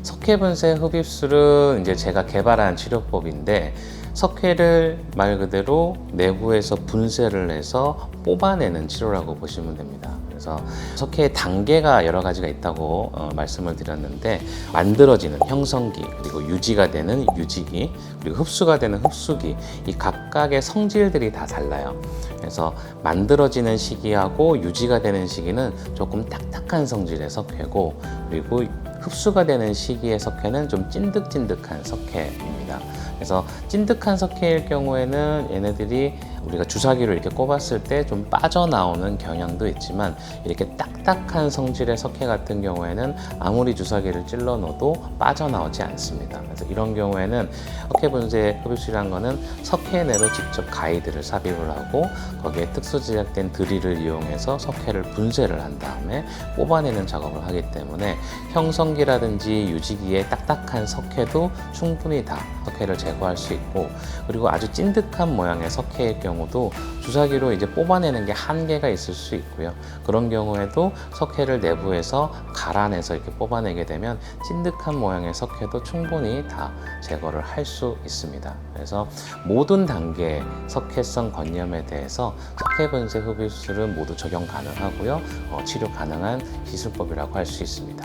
석회분쇄 흡입술은 이제 제가 개발한 치료법인데, 석회를 말 그대로 내부에서 분쇄를 해서 뽑아내는 치료라고 보시면 됩니다. 그래서 석회의 단계가 여러 가지가 있다고 말씀을 드렸는데, 만들어지는 형성기, 그리고 유지가 되는 유지기, 그리고 흡수가 되는 흡수기, 이 각각의 성질들이 다 달라요. 그래서 만들어지는 시기하고 유지가 되는 시기는 조금 딱딱한 성질의 석회고, 그리고 흡수가 되는 시기의 석회는 좀 찐득찐득한 석회입니다. 그래서 찐득한 석회일 경우에는 얘네들이 우리가 주사기로 이렇게 꼽았을 때 좀 빠져나오는 경향도 있지만, 이렇게 딱딱한 성질의 석회 같은 경우에는 아무리 주사기를 찔러 넣어도 빠져나오지 않습니다. 그래서 이런 경우에는 석회분쇄 흡입술이라는 거는 석회 내로 직접 가이드를 삽입을 하고, 거기에 특수 제작된 드릴을 이용해서 석회를 분쇄를 한 다음에 뽑아내는 작업을 하기 때문에, 형성기라든지 유지기의 딱딱한 석회도 충분히 다 석회를 제거할 수 있고, 그리고 아주 찐득한 모양의 석회일 경우도 주사기로 이제 뽑아내는 게 한계가 있을 수 있고요. 그런 경우에도 석회를 내부에서 갈아내서 이렇게 뽑아내게 되면 찐득한 모양의 석회도 충분히 다 제거를 할 수 있습니다. 그래서 모든 단계의 석회성 건염에 대해서 석회분쇄 흡입술은 모두 적용 가능하고요. 치료 가능한 기술법이라고 할 수 있습니다.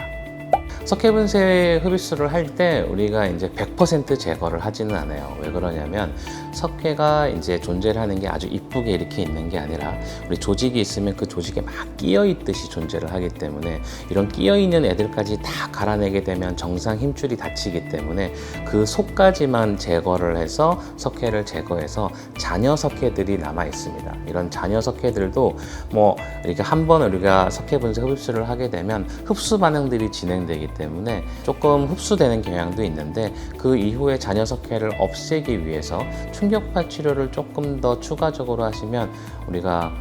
석회분쇄 흡입술을 할 때 우리가 이제 100% 제거를 하지는 않아요. 왜 그러냐면, 석회가 이제 존재를 하는 게 아주 이쁘게 이렇게 있는 게 아니라, 우리 조직이 있으면 그 조직에 막 끼어 있듯이 존재를 하기 때문에, 이런 끼어 있는 애들까지 다 갈아내게 되면 정상 힘줄이 닫히기 때문에 그 속까지만 제거를 해서 석회를 제거해서 잔여 석회들이 남아 있습니다. 이런 잔여 석회들도 뭐 이렇게 한번 우리가 석회분쇄 흡입술을 하게 되면 흡수 반응들이 진행되기 때문에 조금 흡수되는 경향도 있는데, 그 이후에 잔여 석회를 없애기 위해서 충격파 치료를 조금 더 추가적으로 하시면, 우리가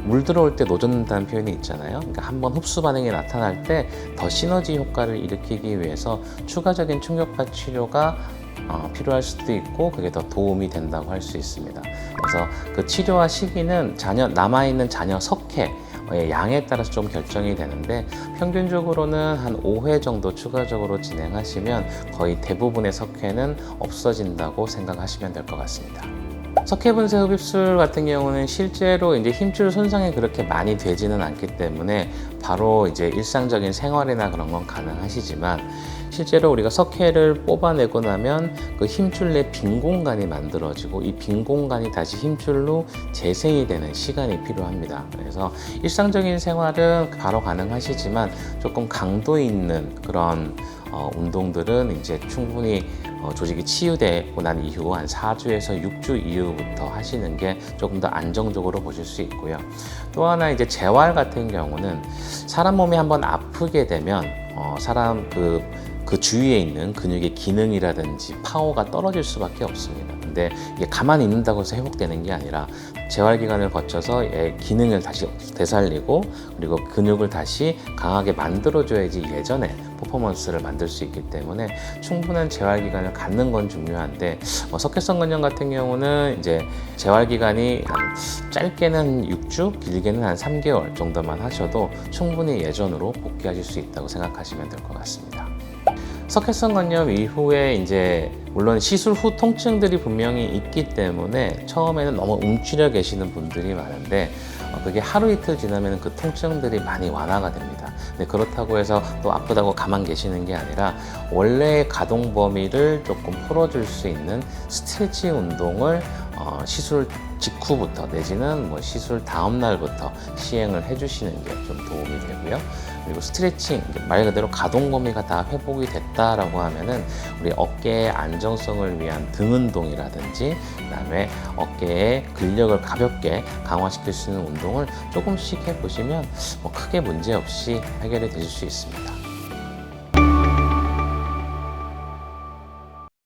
물 들어올 때 노젓는다는 표현이 있잖아요. 그러니까 한번 흡수 반응이 나타날 때 더 시너지 효과를 일으키기 위해서 추가적인 충격파 치료가 필요할 수도 있고, 그게 더 도움이 된다고 할 수 있습니다. 그래서 그 치료와 시기는 남아있는 잔여 석회 양에 따라서 좀 결정이 되는데, 평균적으로는 한 5회 정도 추가적으로 진행하시면 거의 대부분의 석회는 없어진다고 생각하시면 될 것 같습니다. 석회분쇄 흡입술 같은 경우는 실제로 이제 힘줄 손상이 그렇게 많이 되지는 않기 때문에 바로 이제 일상적인 생활이나 그런 건 가능하시지만, 실제로 우리가 석회를 뽑아내고 나면 그 힘줄 내 빈 공간이 만들어지고, 이 빈 공간이 다시 힘줄로 재생이 되는 시간이 필요합니다. 그래서 일상적인 생활은 바로 가능하시지만, 조금 강도 있는 그런 운동들은 이제 충분히 조직이 치유되고 난 이후 한 4주에서 6주 이후부터 하시는 게 조금 더 안정적으로 보실 수 있고요. 또 하나 이제 재활 같은 경우는 사람 몸이 한번 아프게 되면 사람 그 주위에 있는 근육의 기능이라든지 파워가 떨어질 수밖에 없습니다. 근데 이게 가만히 있는다고 해서 회복되는 게 아니라, 재활 기간을 거쳐서 기능을 다시 되살리고, 그리고 근육을 다시 강하게 만들어줘야지 예전에 퍼포먼스를 만들 수 있기 때문에 충분한 재활 기간을 갖는 건 중요한데, 석회성 건염 같은 경우는 이제 재활 기간이 한 짧게는 6주, 길게는 한 3개월 정도만 하셔도 충분히 예전으로 복귀하실 수 있다고 생각하시면 될 것 같습니다. 석회성 건염 이후에 이제 물론 시술 후 통증들이 분명히 있기 때문에 처음에는 너무 움츠려 계시는 분들이 많은데, 그게 하루 이틀 지나면 그 통증들이 많이 완화가 됩니다. 근데 그렇다고 해서 또 아프다고 가만 계시는 게 아니라, 원래의 가동 범위를 조금 풀어줄 수 있는 스트레칭 운동을 시술 직후부터 내지는 뭐 시술 다음 날부터 시행을 해주시는 게 좀 도움이 되고요. 그리고 스트레칭, 말 그대로 가동 범위가 다 회복이 됐다라고 하면은 우리 어깨의 안정성을 위한 등 운동이라든지, 그다음에 어깨의 근력을 가볍게 강화시킬 수 있는 운동을 조금씩 해보시면 크게 문제 없이 해결이 되실 수 있습니다.